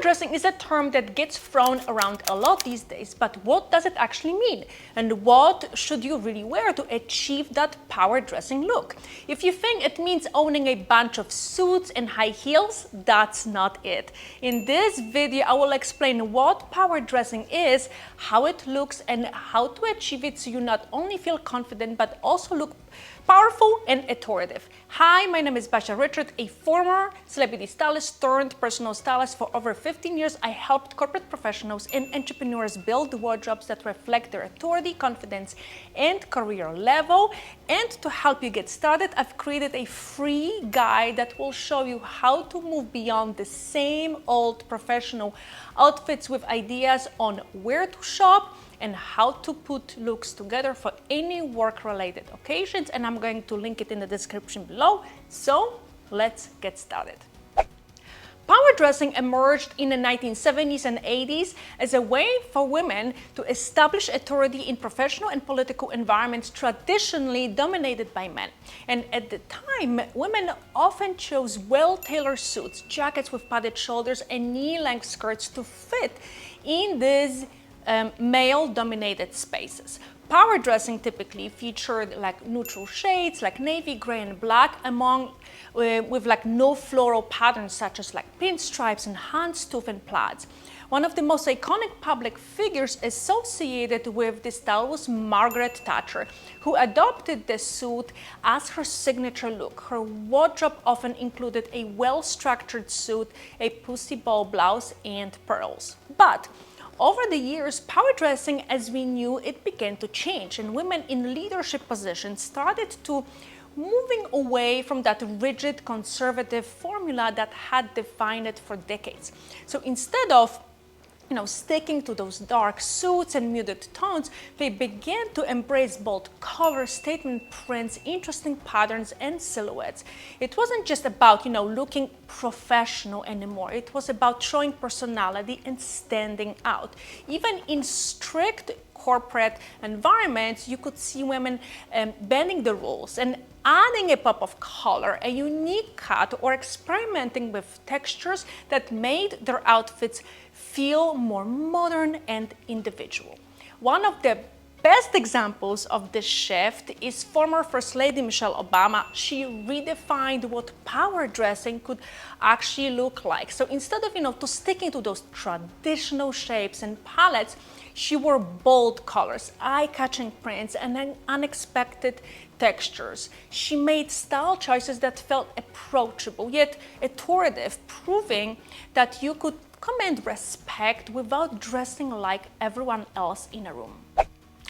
dressing is a term that gets thrown around a lot these days, but what does it actually mean? And what should you really wear to achieve that power dressing look? If you think it means owning a bunch of suits and high heels, that's not it. In this video, I will explain what power dressing is, how it looks, and how to achieve it so you not only feel confident, but also look powerful and authoritative. Hi, my name is Basia Richard, a former celebrity stylist turned personal stylist. For over 15 years, I helped corporate professionals and entrepreneurs build wardrobes that reflect their authority, confidence, and career level. And to help you get started, I've created a free guide that will show you how to move beyond the same old professional outfits with ideas on where to shop and how to put looks together for any work-related occasions, and I'm going to link it in the description below. So let's get started. Power dressing emerged in the 1970s and 80s as a way for women to establish authority in professional and political environments traditionally dominated by men. And at the time, women often chose well-tailored suits, jackets with padded shoulders, and knee-length skirts to fit in these male-dominated spaces. Power dressing typically featured like neutral shades like navy, gray, and black, with like no floral patterns such as like pinstripes and houndstooth and plaids. One of the most iconic public figures associated with this style was Margaret Thatcher, who adopted the suit as her signature look. Her wardrobe often included a well-structured suit, a pussy ball blouse, and pearls. But over the years, power dressing as we knew it began to change, and women in leadership positions started to moving away from that rigid conservative formula that had defined it for decades. So instead of sticking to those dark suits and muted tones, they began to embrace bold colors, statement prints, interesting patterns, and silhouettes. It wasn't just about, looking professional anymore. It was about showing personality and standing out. Even in strict corporate environments, you could see women bending the rules and adding a pop of color, a unique cut, or experimenting with textures that made their outfits feel more modern and individual. One of the best examples of this shift is former First Lady Michelle Obama. She redefined what power dressing could actually look like. So instead of sticking to those traditional shapes and palettes, she wore bold colors, eye-catching prints, and then unexpected textures. She made style choices that felt approachable yet authoritative, proving that you could command respect without dressing like everyone else in a room.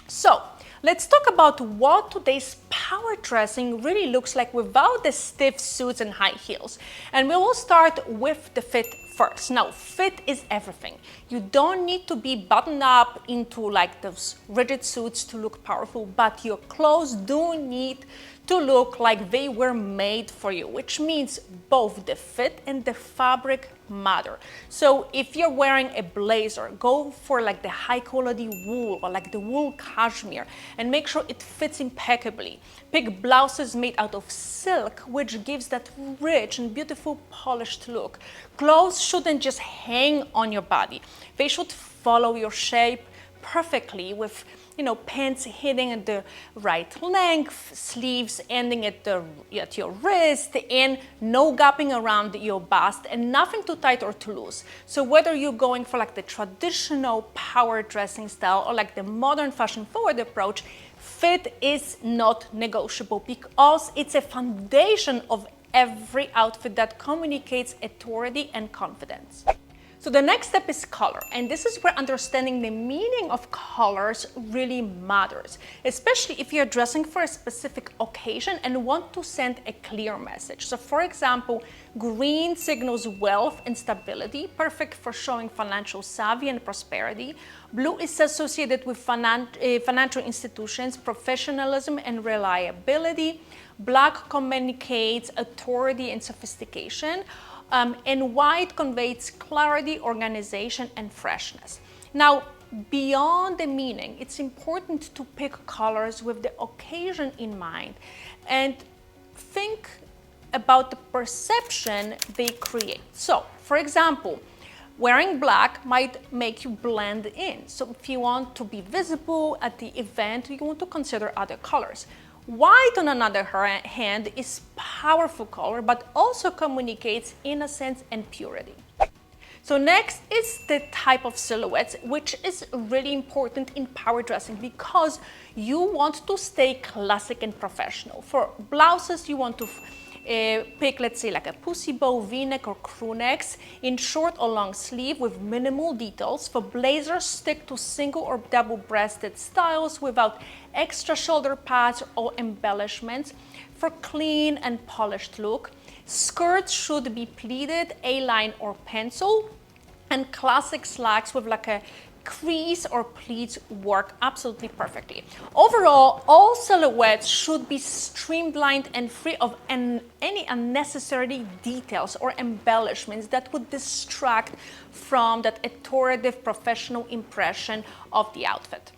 So let's talk about what today's power dressing really looks like without the stiff suits and high heels. And we will start with the fit first. Now, fit is everything. You don't need to be buttoned up into like those rigid suits to look powerful, but your clothes do need to look like they were made for you, which means both the fit and the fabric matter. So if you're wearing a blazer, go for like the high quality wool or like the wool cashmere and make sure it fits impeccably. Pick blouses made out of silk, which gives that rich and beautiful polished look. Clothes shouldn't just hang on your body. They should follow your shape perfectly, with pants hitting at the right length, sleeves ending at your wrist, and no gapping around your bust, and nothing too tight or too loose. So whether you're going for like the traditional power dressing style or like the modern fashion forward approach, fit is not negotiable because it's a foundation of every outfit that communicates authority and confidence. So the next step is color, and this is where understanding the meaning of colors really matters, especially if you're dressing for a specific occasion and want to send a clear message. So for example, green signals wealth and stability, perfect for showing financial savvy and prosperity. Blue is associated with financial institutions, professionalism, and reliability. Black communicates authority and sophistication. And white conveys clarity, organization, and freshness. Now, beyond the meaning, it's important to pick colors with the occasion in mind and think about the perception they create. So, for example, Wearing black might make you blend in. So if you want to be visible at the event, you want to consider other colors. White, on another hand, is powerful color, but also communicates innocence and purity. So next is the type of silhouettes, which is really important in power dressing because you want to stay classic and professional. For blouses, you want to pick, let's say, like a pussy bow, v-neck, or crew necks in short or long sleeve with minimal details. For blazers, stick to single or double-breasted styles without extra shoulder pads or embellishments. For clean and polished look, skirts should be pleated, A-line or pencil, and classic slacks with like a crease or pleats work absolutely perfectly. Overall, all silhouettes should be streamlined and free of any unnecessary details or embellishments that would distract from that authoritative professional impression of the outfit.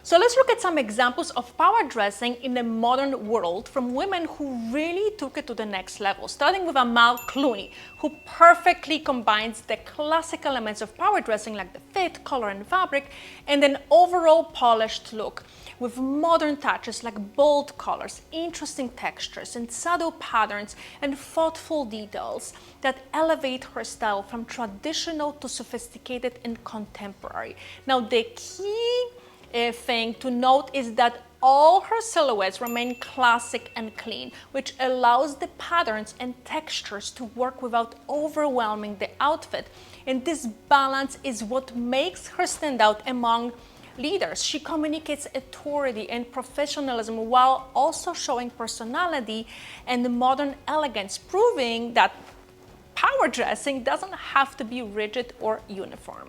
So let's look at some examples of power dressing in the modern world from women who really took it to the next level, starting with Amal Clooney, who perfectly combines the classic elements of power dressing like the fit, color, and fabric, and an overall polished look with modern touches like bold colors, interesting textures, and subtle patterns and thoughtful details that elevate her style from traditional to sophisticated and contemporary. Now, the key thing to note is that all her silhouettes remain classic and clean, which allows the patterns and textures to work without overwhelming the outfit. And this balance is what makes her stand out among leaders. She communicates authority and professionalism while also showing personality and modern elegance, proving that power dressing doesn't have to be rigid or uniform.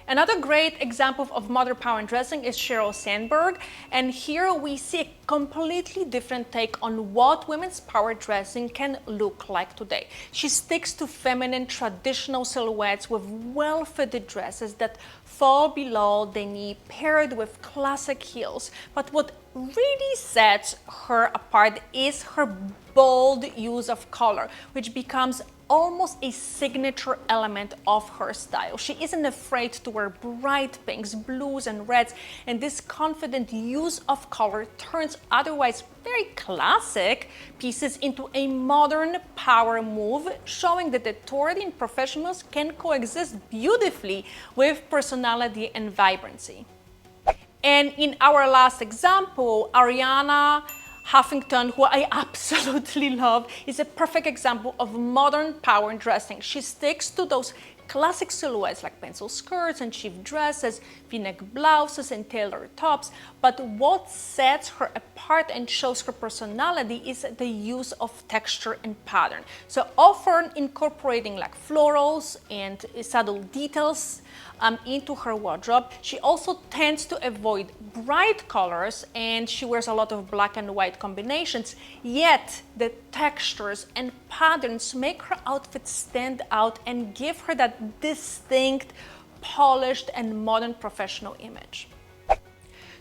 Another great example of modern power dressing is Cheryl Sandberg, and here we see a completely different take on what women's power dressing can look like today. She sticks to feminine traditional silhouettes with well-fitted dresses that fall below the knee, paired with classic heels. But what really sets her apart is her bold use of color, which becomes almost a signature element of her style. She isn't afraid to wear bright pinks, blues, and reds, and this confident use of color turns otherwise very classic pieces into a modern power move, showing that authority and professionals can coexist beautifully with personality and vibrancy. And in our last example, Ariana Huffington, who I absolutely love, is a perfect example of modern power dressing. She sticks to those classic silhouettes like pencil skirts and chic dresses, v-neck blouses, and tailored tops. But what sets her apart and shows her personality is the use of texture and pattern. So often incorporating like florals and subtle details into her wardrobe. She also tends to avoid bright colors, and she wears a lot of black and white combinations, yet the textures and patterns make her outfit stand out and give her that distinct, polished, and modern professional image.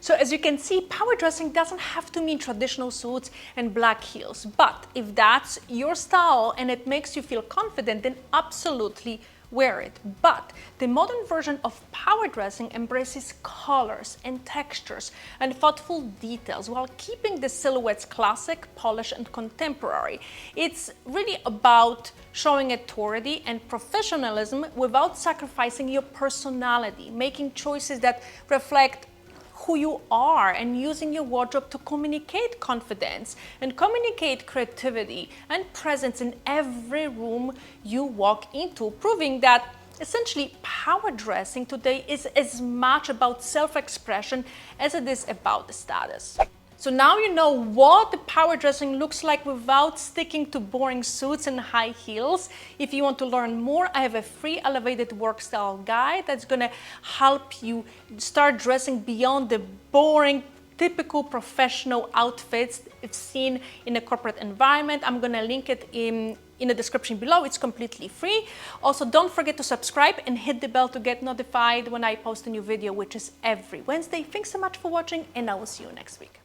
So as you can see, power dressing doesn't have to mean traditional suits and black heels, but if that's your style and it makes you feel confident, then absolutely wear it. But the modern version of power dressing embraces colors and textures and thoughtful details while keeping the silhouettes classic, polished, and contemporary. It's really about showing authority and professionalism without sacrificing your personality, making choices that reflect who you are, and using your wardrobe to communicate confidence and communicate creativity and presence in every room you walk into, proving that essentially power dressing today is as much about self-expression as it is about the status. So now you know what the power dressing looks like without sticking to boring suits and high heels. If you want to learn more, I have a free elevated work style guide that's gonna help you start dressing beyond the boring, typical professional outfits it's seen in a corporate environment. I'm gonna link it in the description below. It's completely free. Also, don't forget to subscribe and hit the bell to get notified when I post a new video, which is every Wednesday. Thanks so much for watching, and I will see you next week.